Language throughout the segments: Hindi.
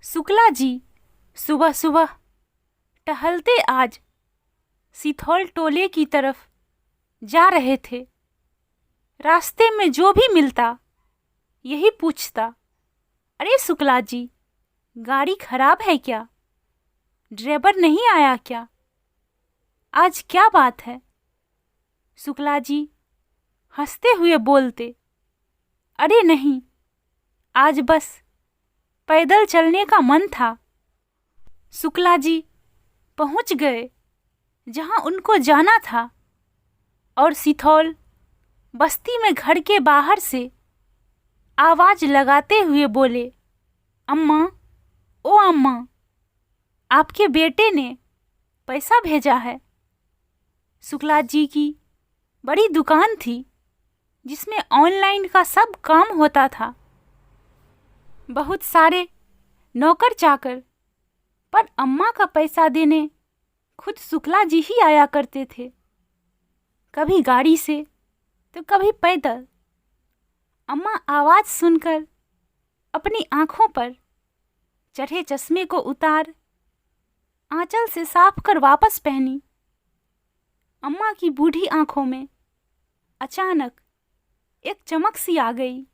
शुक्ला जी सुबह सुबह टहलते आज सिथौल टोले की तरफ जा रहे थे। रास्ते में जो भी मिलता यही पूछता, अरे शुक्ला जी, गाड़ी खराब है क्या? ड्राइवर नहीं आया क्या? आज क्या बात है? शुक्ला जी हंसते हुए बोलते, अरे नहीं, आज बस पैदल चलने का मन था। शुक्ला जी पहुंच गए जहां उनको जाना था और सिथौल बस्ती में घर के बाहर से आवाज लगाते हुए बोले, अम्मा, ओ अम्मा, आपके बेटे ने पैसा भेजा है। शुक्ला जी की बड़ी दुकान थी जिसमें ऑनलाइन का सब काम होता था। बहुत सारे नौकर चाकर, पर अम्मा का पैसा देने खुद शुक्ला जी ही आया करते थे, कभी गाड़ी से तो कभी पैदल। अम्मा आवाज सुनकर अपनी आंखों पर चढ़े चश्मे को उतार आंचल से साफ कर वापस पहनी। अम्मा की बूढ़ी आंखों में अचानक एक चमक सी आ गई।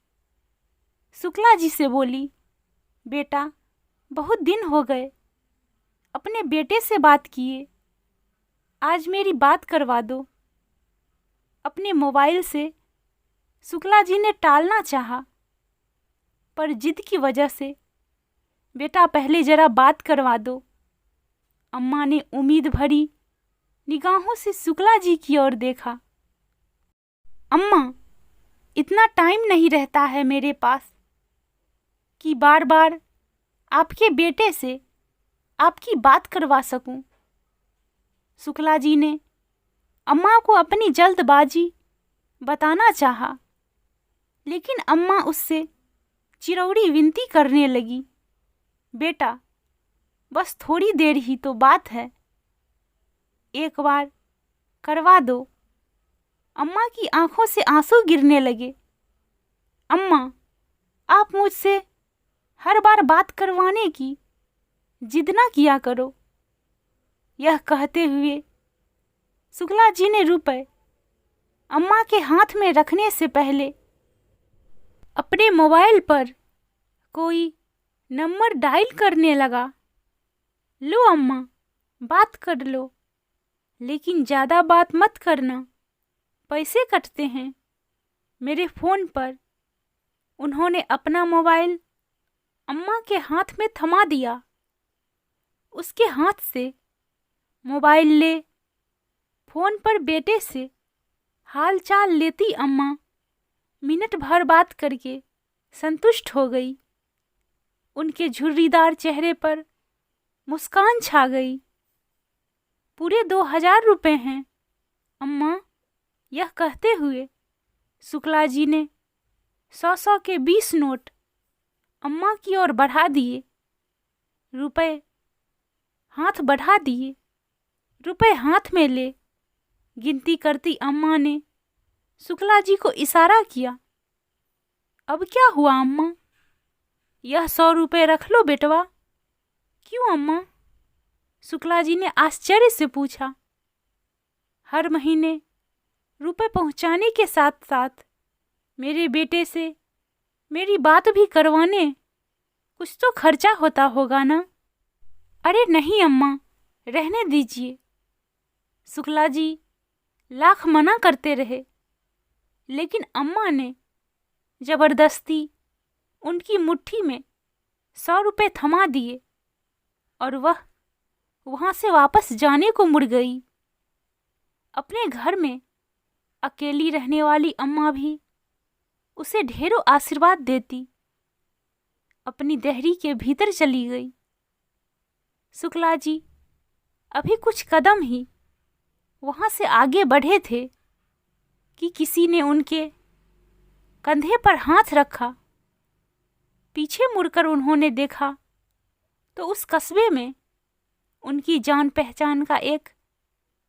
शुक्ला जी से बोली, बेटा, बहुत दिन हो गए अपने बेटे से बात किए, आज मेरी बात करवा दो। अपने मोबाइल से शुक्ला जी ने टालना चाहा, पर जिद की वजह से, बेटा पहले जरा बात करवा दो। अम्मा ने उम्मीद भरी निगाहों से शुक्ला जी की ओर देखा। अम्मा, इतना टाइम नहीं रहता है मेरे पास कि बार बार आपके बेटे से आपकी बात करवा सकूं। शुक्ला जी ने अम्मा को अपनी जल्दबाजी बताना चाहा, लेकिन अम्मा उससे चिरौड़ी विनती करने लगी, बेटा, बस थोड़ी देर ही तो बात है, एक बार करवा दो। अम्मा की आंखों से आंसू गिरने लगे। अम्मा, आप मुझसे हर बार बात करवाने की जिद ना किया करो। यह कहते हुए शुक्ला जी ने रुपए अम्मा के हाथ में रखने से पहले अपने मोबाइल पर कोई नंबर डायल करने लगा। लो अम्मा, बात कर लो, लेकिन ज़्यादा बात मत करना, पैसे कटते हैं मेरे फ़ोन पर। उन्होंने अपना मोबाइल अम्मा के हाथ में थमा दिया। उसके हाथ से मोबाइल ले फोन पर बेटे से हाल चाल लेती अम्मा मिनट भर बात करके संतुष्ट हो गई। उनके झुर्रीदार चेहरे पर मुस्कान छा गई। पूरे 2000 रुपए हैं अम्मा। यह कहते हुए शुक्ला जी ने 100 के 20 नोट अम्मा की ओर बढ़ा दिए। रुपए हाथ बढ़ा दिए। रुपए हाथ में ले गिनती करती अम्मा ने शुक्ला जी को इशारा किया। अब क्या हुआ अम्मा? यह 100 रुपए रख लो बेटवा। क्यों अम्मा? शुक्ला जी ने आश्चर्य से पूछा। हर महीने रुपए पहुंचाने के साथ साथ मेरे बेटे से मेरी बात भी करवाने कुछ तो खर्चा होता होगा ना? अरे नहीं अम्मा, रहने दीजिए। शुक्ला जी लाख मना करते रहे, लेकिन अम्मा ने जबरदस्ती उनकी मुट्ठी में 100 रुपए थमा दिए और वह वहां से वापस जाने को मुड़ गई। अपने घर में अकेली रहने वाली अम्मा भी उसे ढेरों आशीर्वाद देती अपनी देहरी के भीतर चली गई। शुक्ला जी अभी कुछ कदम ही वहां से आगे बढ़े थे कि किसी ने उनके कंधे पर हाथ रखा। पीछे मुड़कर उन्होंने देखा तो उस कस्बे में उनकी जान पहचान का एक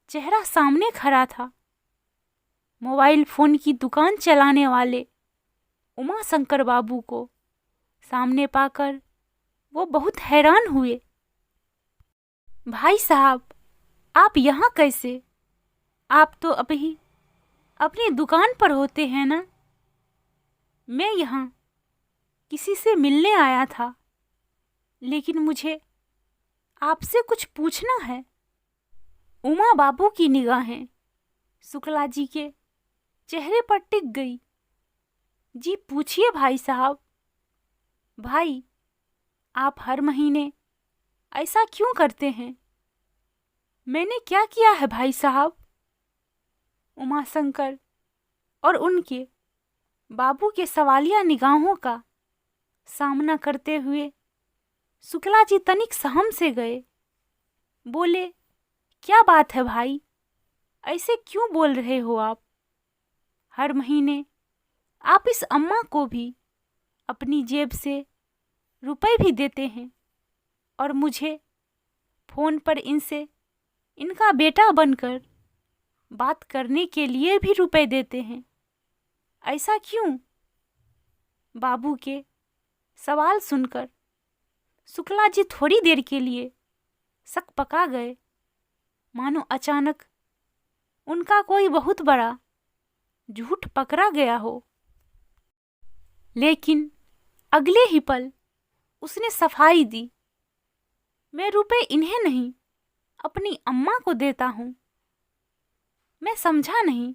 चेहरा सामने खड़ा था। मोबाइल फोन की दुकान चलाने वाले उमा शंकर बाबू को सामने पाकर वो बहुत हैरान हुए। भाई साहब, आप यहाँ कैसे? आप तो अभी अपनी दुकान पर होते हैं ना? मैं यहाँ किसी से मिलने आया था, लेकिन मुझे आपसे कुछ पूछना है। उमा बाबू की निगाहें शुक्ला जी के चेहरे पर टिक गई। जी पूछिए भाई साहब। भाई, आप हर महीने ऐसा क्यों करते हैं? मैंने क्या किया है भाई साहब? उमाशंकर और उनके बाबू के सवालिया निगाहों का सामना करते हुए शुक्ला जी तनिक सहम से गए। बोले, क्या बात है भाई, ऐसे क्यों बोल रहे हो आप? हर महीने आप इस अम्मा को भी अपनी जेब से रुपए भी देते हैं और मुझे फोन पर इनसे इनका बेटा बनकर बात करने के लिए भी रुपए देते हैं। ऐसा क्यों? बाबू के सवाल सुनकर शुक्ला जी थोड़ी देर के लिए सक पका गए, मानो अचानक उनका कोई बहुत बड़ा झूठ पकड़ा गया हो। लेकिन अगले ही पल उसने सफाई दी, मैं रुपए इन्हें नहीं, अपनी अम्मा को देता हूं। मैं समझा नहीं।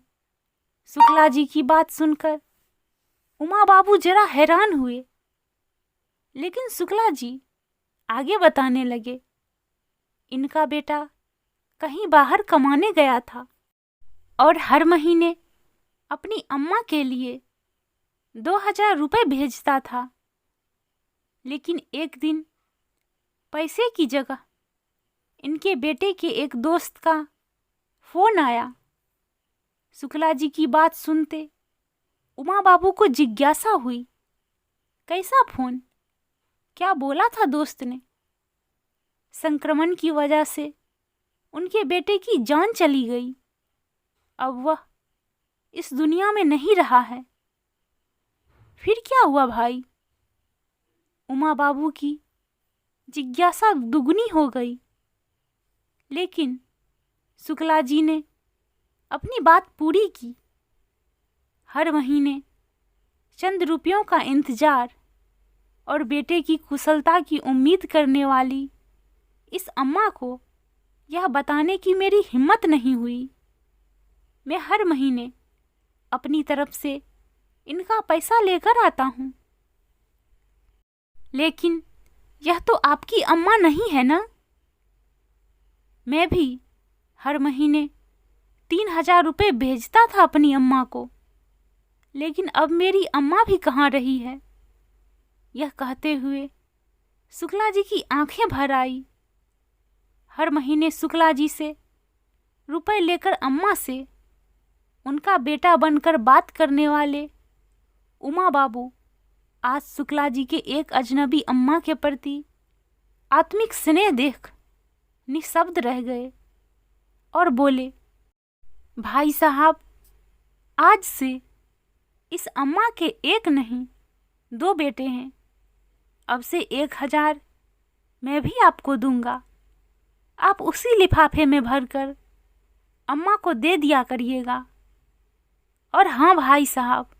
शुक्ला जी की बात सुनकर उमा बाबू जरा हैरान हुए, लेकिन शुक्ला जी आगे बताने लगे, इनका बेटा कहीं बाहर कमाने गया था और हर महीने अपनी अम्मा के लिए 2000 रुपए भेजता था। लेकिन एक दिन पैसे की जगह इनके बेटे के एक दोस्त का फोन आया। शुक्ला जी की बात सुनते उमा बाबू को जिज्ञासा हुई, कैसा फोन? क्या बोला था दोस्त ने? संक्रमण की वजह से उनके बेटे की जान चली गई, अब वह इस दुनिया में नहीं रहा है। फिर क्या हुआ भाई? उमा बाबू की जिज्ञासा दुगनी हो गई। लेकिन शुक्ला जी ने अपनी बात पूरी की। हर महीने चंद रुपयों का इंतजार और बेटे की कुशलता की उम्मीद करने वाली इस अम्मा को यह बताने की मेरी हिम्मत नहीं हुई। मैं हर महीने अपनी तरफ से इनका पैसा लेकर आता हूँ। लेकिन यह तो आपकी अम्मा नहीं है ना? मैं भी हर महीने 3000 रुपए भेजता था अपनी अम्मा को, लेकिन अब मेरी अम्मा भी कहाँ रही है? यह कहते हुए शुक्ला जी की आंखें भर आई। हर महीने शुक्ला जी से रुपए लेकर अम्मा से उनका बेटा बनकर बात करने वाले उमा बाबू आज शुक्ला जी के एक अजनबी अम्मा के प्रति आत्मिक स्नेह देख निशब्द रह गए और बोले, भाई साहब, आज से इस अम्मा के एक नहीं 2 बेटे हैं। अब से 1000 मैं भी आपको दूंगा। आप उसी लिफाफे में भरकर अम्मा को दे दिया करिएगा। और हाँ भाई साहब,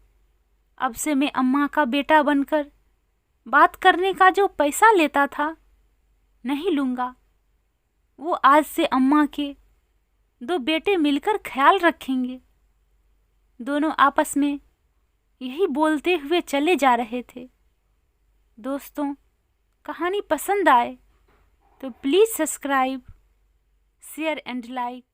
अब से मैं अम्मा का बेटा बनकर बात करने का जो पैसा लेता था नहीं लूँगा। वो आज से अम्मा के 2 बेटे मिलकर ख्याल रखेंगे। दोनों आपस में यही बोलते हुए चले जा रहे थे। दोस्तों, कहानी पसंद आए तो please subscribe, share and like.